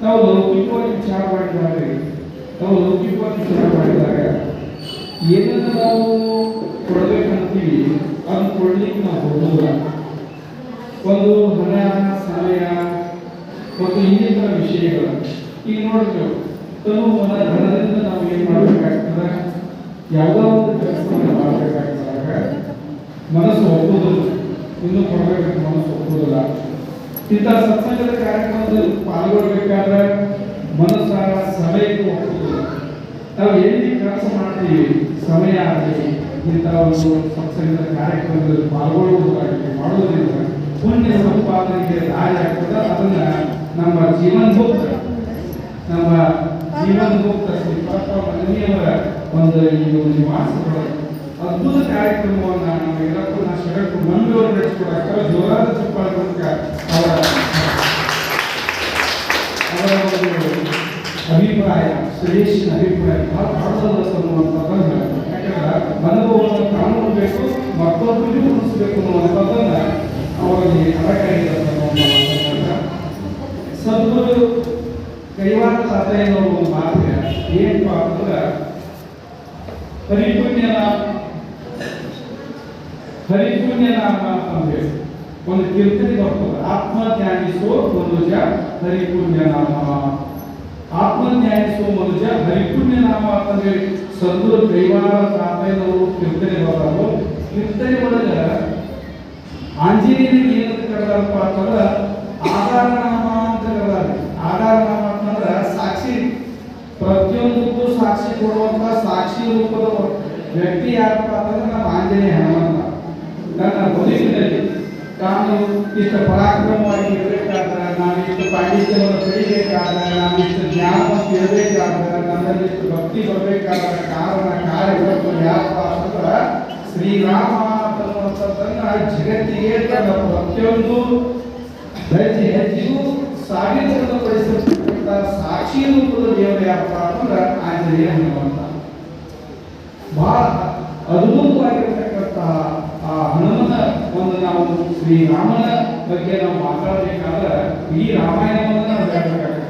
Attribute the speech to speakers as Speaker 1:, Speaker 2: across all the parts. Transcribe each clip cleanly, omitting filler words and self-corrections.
Speaker 1: ನಾವು ಲೌಕಿಕವಾಗಿ ವಿಚಾರ ಮಾಡಿದಾಗ ಏನನ್ನು ನಾವು ಕೊಡ್ಬೇಕಂತೀವಿ ಅದನ್ನು ಕೊಡ್ಲಿಕ್ಕೆ ನಾವು ಹೋಗೋದಿಲ್ಲ. ಒಂದು ಹಣ, ಸಮಯ ಮತ್ತು ಇನ್ನಿತರ ವಿಷಯಗಳು. ಈಗ ನೋಡ್ಬೇಕು, ಧನದಿಂದ ನಾವು ಏನು ಮಾಡಬೇಕಾಗ್ತದೆ, ಯಾವುದೋ ಒಂದು ಕೆಲಸವನ್ನು ಮಾಡಬೇಕಾಗ್ತದಾಗ ಮನಸ್ಸು ಒಪ್ಪುವುದಿಲ್ಲ, ಇನ್ನೂ ಕೊಡಬೇಕಂತ ಮನಸ್ಸು ಒಪ್ಪುವುದಿಲ್ಲ. ಇಂಥ ಸತ್ಸಂಗದ ಕಾರ್ಯಕ್ರಮದಲ್ಲಿ ಪಾಲ್ಗೊಳ್ಬೇಕಾದ್ರೆ ಮನಸ್ಸ ಸಮಯಕ್ಕೆ ಒಪ್ಪುವುದಿಲ್ಲ. ನಾವು ಎಲ್ಲಿ ಕೆಲಸ ಮಾಡ್ತೀವಿ, ಸಮಯ ಆಗಲಿ ಇಂಥ ಒಂದು ಸತ್ಸಂಗದ ಕಾರ್ಯಕ್ರಮದಲ್ಲಿ ಪಾಲ್ಗೊಳ್ಳುವುದಾಗಲಿ ಮಾಡುವುದರಿಂದ ಪುಣ್ಯ ಸಂಪಾದನೆಗೆ ದಾರಿ ಆಗ್ತದೆ. ಅದನ್ನ ನಮ್ಮ ಜೀವನಭೋಕ್ತ ಶ್ರೀಪಾದ ಮನೆಯವರ ಒಂದು ಈ ಒಂದು ನಿವಾಸಗಳ ಅದ್ಭುತ ಕಾರ್ಯಕ್ರಮವನ್ನು ನಮಗೆಲ್ಲಕ್ಕೂ ನಾವು ಶರತ್ತು ಮಂಗಳೂರು ನಡೆಸಿಕೊಡಕ್ಕೆ ಜೋರಾದ ಚಪ್ಪಾಳೆ ಮೂಲಕ ಅವರ ಒಂದು ಅಭಿಪ್ರಾಯ, ಶ್ರೇಷ್ಠ ಅಭಿಪ್ರಾಯ ಬಹಳ ಅರ್ಥದ ಅನ್ನುವಂಥದ್ದನ್ನು, ಯಾಕಂದ್ರೆ ಅನುಭವವನ್ನು ಕಾಣಬೇಕು, ಮತ್ತೊಬ್ಬರಿಗೂ ಉಳಿಸಬೇಕು ಅನ್ನುವಂಥದ್ದನ್ನು ಅವರಲ್ಲಿ ಅಡಕಾಯಿತ ಸದ್ಗುರು ಕೈವಾರ ತಾತೆಯನ್ನೋ ಒಂದು ಮಾತು ಏನಪ್ಪ ಅಂತಂದ್ರೆ, ಹರಿಪುಣ್ಯ ನಾಮ ಅಂದ್ರೆ ಒಂದು ಕೀರ್ತನೆ ಬರ್ತದೆ. ಆತ್ಮಜ್ಞಾನಿಸೋ ಮನುಜ ಹರಿಪುಣ್ಯ ನಾಮ, ಆತ್ಮಜ್ಞಾನಿಸೋ ಮನುಜ ಹರಿಪುಣ್ಯ ನಾಮ ಅಂತಂದ್ರೆ ಸದ್ಗುರು ಕೈವಾರ ತಾತೆಯನ್ನವರು ಕೀರ್ತನೆ ಬರೋದು. ಕೀರ್ತನೆ ಒಳಗೆ ಆಂಜನೇಯನಿಗೆ ಏನಂತ ಕರೆದಾರಪ್ಪ ಅಂತಂದ್ರೆ ಆಧಾರ ನಾಮ ಅಂತ ಕರೆದಾರೆ. ಆಧಾರ ನಾಮ ಅಂತಂದ್ರೆ ಸಾಕ್ಷಿ, ಪ್ರತಿಯೊಂದಕ್ಕೂ ಸಾಕ್ಷಿ ಕೊಡುವಂತ ಸಾಕ್ಷಿ ರೂಪದ ವ್ಯಕ್ತಿ ಯಾರಪ್ಪ ಅಂತಂದ್ರೆ ನಮ್ಮ ಆಂಜನೇಯ ಹನುಮಂತ. ನನ್ನ ಬದುಕಿನಲ್ಲಿ ನಾನು ಇಷ್ಟು ಪರಾಕ್ರಮವಾಗಿ ಇರಬೇಕಾದ್ರೆ, ನಾನು ಇಷ್ಟು ಪಾಂಡಿತ್ಯವನ್ನು ಪಡಿಬೇಕಾದ್ರೆ, ನಾನು ಇಷ್ಟು ಜ್ಞಾನವನ್ನು ಇರಬೇಕಾದ್ರೆ, ನನ್ನಲ್ಲಿ ಇಷ್ಟು ಭಕ್ತಿ ಬರಬೇಕಾದ್ರೆ ಕಾರ್ಯಗಳು ಯಾರಪ್ಪ ಅಂತಂದ್ರೆ ಶ್ರೀರಾಮ ಅನ್ನುವಂಥದ್ದನ್ನ ಜಗತ್ತಿಗೆ ತನ್ನ ಪ್ರತಿಯೊಂದು ಹೆಜ್ಜೆಗೂ ಸಾಬೀತುಪಡಿಸಿರ್ತಕ್ಕಂಥ ಸಾಕ್ಷಿ ರೂಪದ ದೇವರು ಯಾರಪ್ಪ ಅಂತಂದ್ರೆ ಆಂಜನೇಯ ಹನುಮಂತ. ಬಹಳ ಅದ್ಭುತವಾಗಿರ್ತಕ್ಕಂಥ ಆ ಹನುಮನ ಒಂದು ನಾವು ಶ್ರೀರಾಮನ ಬಗ್ಗೆ ನಾವು ಮಾತಾಡಬೇಕಾದ್ರೆ ಈ ರಾಮಾಯಣವನ್ನು ನಾವು ಹೇಳಬೇಕಾಗುತ್ತೆ.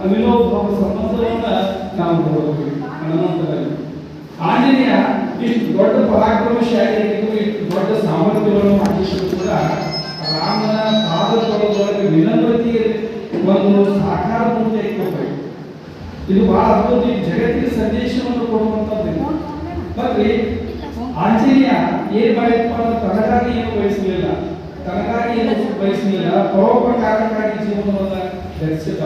Speaker 1: ಅವಿಲೋಭ ಸಂಬಂಧವನ್ನ ನಾವು ನೋಡಬೇಕು ಹನುಮಂತದಲ್ಲಿ. ಆಂಜನೇಯ ಇಷ್ಟು ದೊಡ್ಡ ಪರಾಕ್ರಮಶಾಲಿಯಾಗಿದ್ದು, ಇಷ್ಟು ದೊಡ್ಡ ಸಾಮರ್ಥ್ಯವನ್ನು ಮಾಡಿದ್ರು ಕೂಡ ರಾಮನ ಪಾದದೊಳಗೆ ವಿನಮ್ರತೆಯಲ್ಲಿ ಒಂದು ಸಾಕಾರ ಮೂರ್ತಿ ಇಟ್ಕೋಬೇಕು. ಇದು ಬಹಳ ಅದ್ಭುತ, ಜಗತ್ತಿಗೆ ಸಂದೇಶವನ್ನು ಕೊಡುವಂಥದ್ದು. ಮತ್ತೆ ಆಂಜನೇಯ ಏನ್ ಮಾಡಿದಪ್ಪ ಅಂದ್ರೆ ತನಗಾಗಿ ಏನು ಬಯಸಲಿಲ್ಲ, ಪರೋಪಕಾರಕ್ಕಾಗಿ ಜೀವನವನ್ನು ಧರಿಸಿದ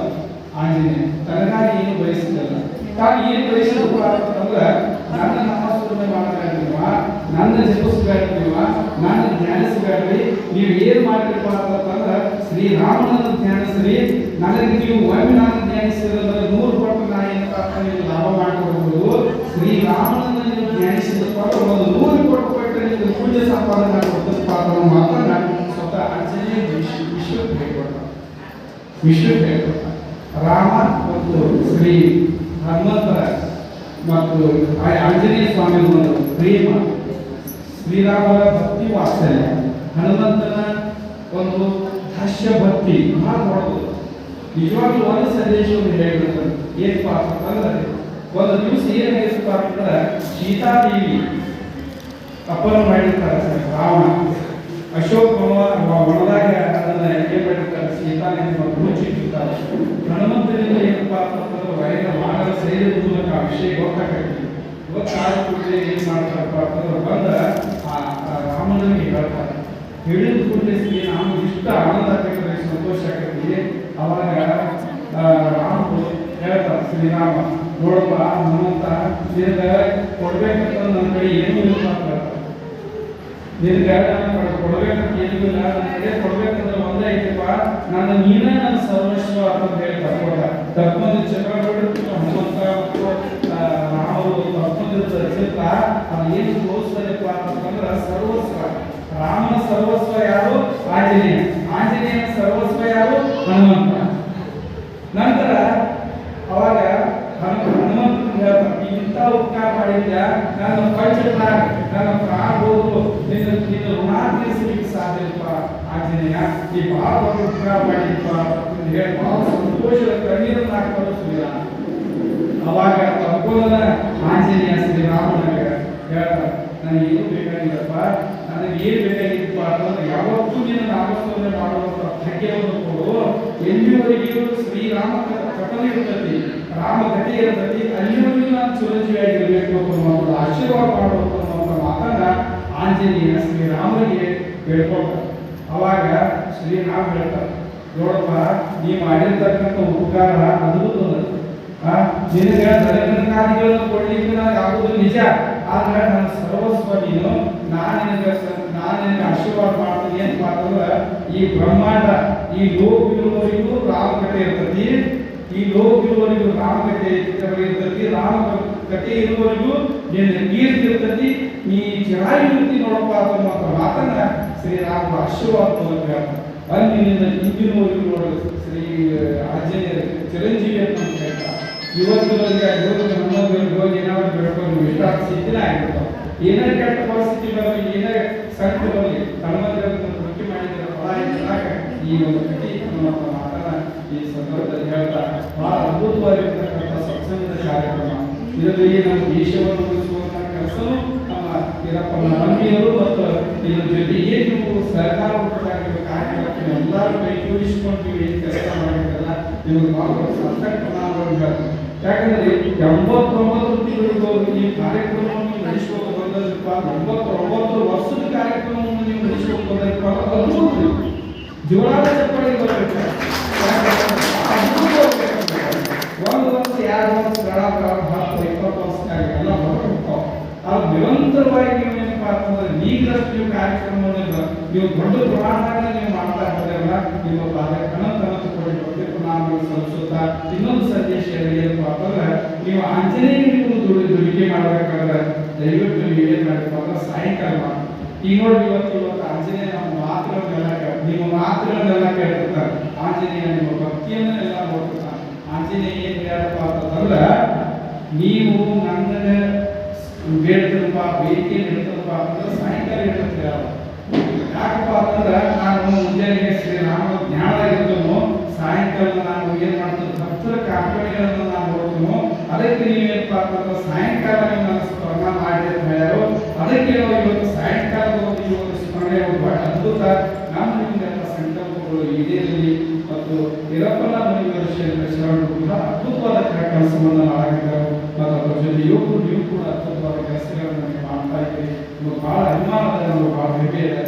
Speaker 1: ಆಂಜನೇಯ. ತನಗಾಗಿ ಏನು ಬಯಸಲಿಲ್ಲ. ತಾನು ಏನು ಬಯಸಿದಪ್ಪ ಅಂತಂದ್ರೆ ನನ್ನ ನಾಮಸ್ಮರಣೆ ಮಾಡಬೇಡ್ರಿವ, ನನ್ನ ಜಪಿಸಬೇಡ್ರಿವ, ನನ್ನ ಧ್ಯಾನಿಸಬೇಡ್ರಿ. ನೀವು ಏನು ಮಾಡಿರಪ್ಪ ಅಂತಂದ್ರೆ ಶ್ರೀರಾಮನನ್ನು ಧ್ಯಾನಿಸ್ರಿ. ನನಗೆ ನೀವು ಒಮ್ಮೆ ನಾನು ಧ್ಯಾನಿಸಿದ್ರೆ 100 ಪಟ್ಟು ನಾ ಏನಪ್ಪ ನೀವು ಲಾಭ ಮಾಡಿಕೊಡ್ಬೋದು. ಶ್ರೀರಾಮನನ್ನು ನೀವು ಧ್ಯಾನಿಸಿದಪ್ಪ ಒಂದು 100 ಪಟ್ಟು ಕೊಟ್ಟರೆ ನೀವು ಪುಣ್ಯ ಸಂಪಾದನೆ ಮಾಡಿಕೊಡ್ತಪ್ಪ ಅನ್ನೋ ಮಾತನ್ನ ಸ್ವತಃ ಆಂಜನೇಯ ವಿಶ್ವಕ್ಕೆ ಹೇಳ್ಕೊಡ್ತಾರೆ. ರಾಮ ಮತ್ತು ಶ್ರೀ ಹನುಮಂತರ ಮತ್ತು ಆಂಜನೇಯ ಸ್ವಾಮಿ ಒಂದು ಪ್ರೇಮ, ಶ್ರೀರಾಮನ ಭಕ್ತಿ ವಾತ್ಸಲ್ಯ, ಹನುಮಂತನ ಒಂದು ಹಾಸ್ಯ ಭಕ್ತಿ ಬಹಳ ನೋಡಬಹುದು. ನಿಜವಾಗ್ಲೂ ಒಂದು ಸಂದೇಶವನ್ನು ಹೇಳಿಬಿಡ್ತಾರೆ. ಏನಪ್ಪ ಅಂತಂದ್ರೆ ಒಂದು ದಿವಸ ಏನಾಗಿತ್ತಪ್ಪ ಅಂತಂದ್ರೆ ಸೀತಾದೇವಿ ಅಪಹರಣ ಮಾಡಿರ್ತಾರೆ ರಾವಣ. ಅಶೋಕ ವನದಾಗ ಅದನ್ನ ಏನ್ ಮಾಡಿರ್ತಾರೆ, ಸೀತಾದೇವಿ ಮುಚ್ಚಿಟ್ಟಿರ್ತಾರೆ. ಹನುಮಂತನಿಂದ ಏನಪ್ಪ ಅಂತಂದ್ರೆ ವೈರ ಮಾಡದ ಶೈಲಿ ಮೂಲಕ ಆ ವಿಷಯ ಗೊತ್ತಾಗತ್ತೆ. ಗೊತ್ತಾದ ಕೂಡಲೇ ಏನ್ ಮಾಡ್ತಾರಪ್ಪ ಅಂತಂದ್ರೆ ಬಂದ ಆ ರಾಮನಿಗೆ ಹೇಳ್ತಾರೆ. ಹೇಳಿದ ಕೂಡಲೇ ನಾವು ಇಷ್ಟ ಆನಂದ ಆಗ್ತದೆ, ಸಂತೋಷ ಆಗ್ತದೆ. ಅವಾಗ ರಾಮರು ಹೇಳ್ತಾರೆ, ಶ್ರೀರಾಮ ನೋಡಪ್ಪ ಹನುಮಂತ, ನಿನಗೆ ಕೊಡ್ಬೇಕಂತ ನನ್ನ ಕಡೆ ಏನೂ ಇಲ್ಲ ಅಂತ ನಿನಗೆ ಕೊಡ್ಬೇಕಂತ ಏನೂ ಇಲ್ಲ, ನನ್ನ ಕಡೆ ಕೊಡ್ಬೇಕಂದ್ರೆ ಒಂದೇ ಐತಪ್ಪ, ನಾನು ನೀನೇ ನನ್ನ ಸರ್ವಸ್ವ ಅಂತ ಹೇಳ್ತಾರೆ. ತಪ್ಪಂದು ಚಕ್ರ ಹನುಮಂತ ಮತ್ತು ರಾಮರು ತಪ್ಪಂದ ಚಿತ್ರ ಅದು ಏನು ತೋರಿಸ್ತಾರಪ್ಪ ಅಂತಂದ್ರೆ ಸರ್ವಸ್ವ. ರಾಮನ ಸರ್ವಸ್ವ ಯಾರು? ಆಂಜನೇಯ. ಆಂಜನೇಯನ ಸರ್ವಸ್ವ ಯಾರು? ಹನುಮಂತ. ನಂತರ ಅವಾಗ ಹನುಮಂತ ಹೇಳ್ತಾರೆ, ಇಂಥ ಉಪಕಾರ ಮಾಡಿದ್ದ ನನ್ನ ಪಂಚಪ್ರಾಣ, ನನ್ನ ಪ್ರಾಣ ಹೋದ್ರು ನಿನ್ನ ಋಣ ತೀರಿಸಲಿಕ್ಕೆ ಸಾಧ್ಯಪ್ಪ ಆಂಜನೇಯ. ಈ ಬಹಳ ಉಪಕಾರ ಮಾಡಿದ್ಪ ಅಂತ ಹೇಳಿ ಬಹಳ ಸಂತೋಷದ ಕಣ್ಣೀರನ್ನು ಹಾಕ್ತಾರೆ ಶ್ರೀರಾಮ. ಅವಾಗ ತಪ್ಪೋದನ್ನ ಆಂಜನೇಯ ಶ್ರೀರಾಮನಾಗ ಹೇಳ್ತಾರೆ, ನನಗೆ ಏನು ಬೇಕಾಗಿಲ್ಲಪ್ಪ, ನನಗೆ ಏನು ಬೇಕಾಗಿತ್ತಪ್ಪ ಅಂತಂದ್ರೆ ಯಾವತ್ತೂ ನೀನು ನಾಮಸ್ಮರಣೆ ಮಾಡುವಂತ ಭಾಗ್ಯವನ್ನು ಕೊಡು. ಎಲ್ಲಿವರೆಗೂ ಶ್ರೀರಾಮ ಕಥನೆ ಇರ್ತತಿ, ರಾಮ ಕಥೆ ಇರ್ತತಿ, ಅಲ್ಲಿವರೆಗೂ ನಾನು ಚಿರಂಜೀವಿಯಾಗಿರ್ಬೇಕು ಅನ್ನುವಂಥ ಆಶೀರ್ವಾದ ಮಾಡಬೇಕು ಅನ್ನುವಂಥ ಮಾತನ್ನ ಆಂಜನೇಯ ಶ್ರೀರಾಮನಿಗೆ ಹೇಳ್ಕೊಳ್ತಾರೆ. ಅವಾಗ ಶ್ರೀರಾಮ ಹೇಳ್ತಾರೆ, ನೋಡಪ್ಪ, ನೀ ಮಾಡಿರ್ತಕ್ಕಂಥ ಉಪಕಾರ ಅದ್ಭುತ, ನಿನಗೆ ಧನಕಾದಿಗಳನ್ನು ಕೊಡ್ಲಿಕ್ಕೆ ನಾನು ಯಾವುದು ನಿಜ, ಆದ್ರೆ ನನ್ನ ಸರ್ವಸ್ವ ನೀನು, ನಾನು ನಿನಗೆ ಆಶೀರ್ವಾದ ಮಾಡ್ತೀನಿ ಅಂತ ಅಂತಂದ್ರೆ ಈ ಬ್ರಹ್ಮಾಂಡ, ಈ ಲೋಕ ಇರುವವರೆಗೂ ರಾಮಕಥೆ ಇರ್ತತಿ, ಈ ಲೋಕ ಇರುವವರೆಗೂ ರಾಮಕಥೆ ಇರ್ತತಿ, ರಾಮ ಕಥೆ ಇರುವವರೆಗೂ ನಿನ್ನ ಕೀರ್ತಿ ಇರ್ತತಿ, ನೀ ಚಿರಾಯು ಇರ್ತಿ ನೋಡಪ್ಪ ಅನ್ನುವಂಥ ಮಾತನ್ನ ಶ್ರೀರಾಮ ಆಶೀರ್ವಾದ ಮೂಲಕ ಅಂದಿನಿಂದ ಇಂದಿನವರೆಗೂ ನೋಡಲು ಶ್ರೀ ಆಂಜನೇಯ ಚಿರಂಜೀವಿ ಅಂತ ಹೇಳ್ತಾರೆ. ಇವತ್ತಿನವರೆಗೆ ಹೋಗಿ ಏನಾದ್ರು ಬೆಳ್ಕೊಂಡು ವಿಶ್ವಾಸ ಸ್ಥಿತಿನೇ ಆಗಿರ್ತಾವೆ. ಏನೇ ಕೆಟ್ಟ ಪರಿಸ್ಥಿತಿ ಬರಲಿ, ಏನೇ ಸಂಕಟ ಬರಲಿ, ತಮ್ಮಂದಿರನ್ನು ಮುಖ್ಯ ಮಾಡಿದ ಫಲ ಇದ್ದಾಗ ಈ ಒಂದು ಕಥೆ ಅನ್ನುವಂಥ ಮಾತನ್ನ ಈ ಸಂದರ್ಭದಲ್ಲಿ ಹೇಳ್ತಾ ಬಹಳ ಅದ್ಭುತವಾಗಿರ್ತಕ್ಕಂಥ ಸತ್ಸಂಗದ ಕಾರ್ಯಕ್ರಮ. ಇದರಲ್ಲಿ ನಮ್ಮ ದೇಶವನ್ನು ಉಳಿಸುವಂತಹ ಕೆಲಸವೂ ನಮ್ಮ ವೀರಪ್ಪನ ನಂಬಿಯರು ಮತ್ತು ಇದರ ಜೊತೆ ಏನು ಸರ್ಕಾರ ಕಾರ್ಯಕ್ರಮಕ್ಕೆ ಎಲ್ಲರೂ ಕೈಗೂಡಿಸಿಕೊಂಡು ಏನು ಕೆಲಸ ಮಾಡಿದ್ದಲ್ಲ ನಿಮಗೆ ಬಹಳ ಸಾರ್ಥಕ ಹೇಳ್ತಾರೆ. ಯಾಕಂದ್ರೆ 89 ತಿಂಗಳಿಗೂ ಈ ಕಾರ್ಯಕ್ರಮವನ್ನು ನಡೆಸಿಕೊಂಡು ಬಂದಪ್ಪ, 89 ವರ್ಷದ ಕಾರ್ಯಕ್ರಮವನ್ನು ನೀವು ನಡೆಸಿಕೊಂಡು ಬಂದಪ್ಪ, ಅದ್ಭುತ ಜೋರಾದ ಚಪ್ಪಳಿ ಬರಬೇಕು. ಒಂದು ವರ್ಷ, 2 ವರ್ಷ, 10, 20 ವರ್ಷಕ್ಕಾಗಿ ಎಲ್ಲ ಬರಬೇಕು. ಅದು ನಿರಂತರವಾಗಿ ನೀವು ಏನಪ್ಪ ಅಂತಂದ್ರೆ ನೀಗಷ್ಟು ನೀವು ಕಾರ್ಯಕ್ರಮವನ್ನು ನೀವು ದೊಡ್ಡ ಪ್ರಮಾಣದಾಗ ನೀವು ಮಾಡ್ತಾ ಇರೋದ್ರಲ್ಲ, ನಿಮ್ಮ ಅನಂತ ಕೊಡಿ ಬರ್ಬೇಕು. ನಾನು ಸಲ್ಲಿಸುತ್ತಾ ಇನ್ನೊಂದು ಸಂದೇಶ ಏನಪ್ಪ ಅಂತಂದ್ರೆ, ನೀವು ಆಂಜನೇಯ ನೀವು ದುಡಿಕೆ ಮಾಡಬೇಕಾದ್ರೆ ದಯವಿಟ್ಟು ನೀವು ಏನ್ ಮಾಡಬೇಕು ಅಂದ್ರೆ ಸಾಯಂಕಾಲ ಮಾಡಿ. ಈಗ ನೋಡಿ, ಇವತ್ತು ಆಂಜನೇಯ ನಮ್ಮ ಮಾತುಗಳನ್ನೆಲ್ಲ ನಿಮ್ಮ ಮಾತುಗಳನ್ನೆಲ್ಲ ಕೇಳ್ತಿರ್ತಾರೆ. ಆಂಜನೇಯ ನಿಮ್ಮ ಭಕ್ತಿಯನ್ನ ಎಲ್ಲ ನೋಡ್ತಿರ್ತಾನೆ. ಆಂಜನೇಯ ಏನ್ ಹೇಳಪ್ಪ ಅಂತಂದ್ರೆ, ನೀವು ನನಗೆ ಬೇಡ್ತದಪ್ಪ, ಬೇಡಿಕೆ ಇಡ್ತದಪ್ಪ ಅಂತಂದ್ರೆ ಸಾಯಂಕಾಲ ಇಡ್ತಾರೆ. ಯಾಕಪ್ಪ ಅಂತಂದ್ರೆ ನಾನು ಮುಂಜಾನೆ ಶ್ರೀರಾಮ ಜ್ಞಾನದಾಗಿರ್ತನು, ಸಾಯಂಕಾಲ ನಾನು ಏನ್ ಮಾಡ್ತೀನಿ ಭಕ್ತರ ಕಾಪಾಡಿಗಳನ್ನು ನಾನು ನೋಡ್ತೀನಿ. ಅದಕ್ಕೆ ನೀವೇನಪ್ಪ ಅಂತಂದ್ರೆ ಸಾಯಂಕಾಲ ನೀವು ನನ್ನ ಸ್ಮರಣ ಮಾಡಿ ಅಂತ ಹೇಳ್ಯಾರು. ಅದಕ್ಕೆ ಇವತ್ತು ಸಾಯಂಕಾಲದ ಒಂದು ಈ ಒಂದು ಸ್ಮರಣೆ ಬಹಳ ಅದ್ಭುತ. ನಮ್ಮ ನಿಮ್ಗೆಲ್ಲ ಸಂಕಲ್ಪಗಳು ಈಡೇರಲಿ ಮತ್ತು ವೀರಪ್ಪನ ಮುನಿಯವರ ಶರಣರು ಕೂಡ ಅದ್ಭುತವಾದ ಕೆಲಸವನ್ನು ಮಾಡಾಕಿದ್ದಾರೆ ಮತ್ತು ಅದರ ಜೊತೆ ನೀವು ಕೂಡ ಅದ್ಭುತವಾದ ಕೆಲಸಗಳನ್ನು ಮಾಡ್ತಾ ಇದ್ದೀರಿ. ಬಹಳ ಅಭಿಮಾನದ, ಬಹಳ ಹೆಮ್ಮೆ ಇದೆ.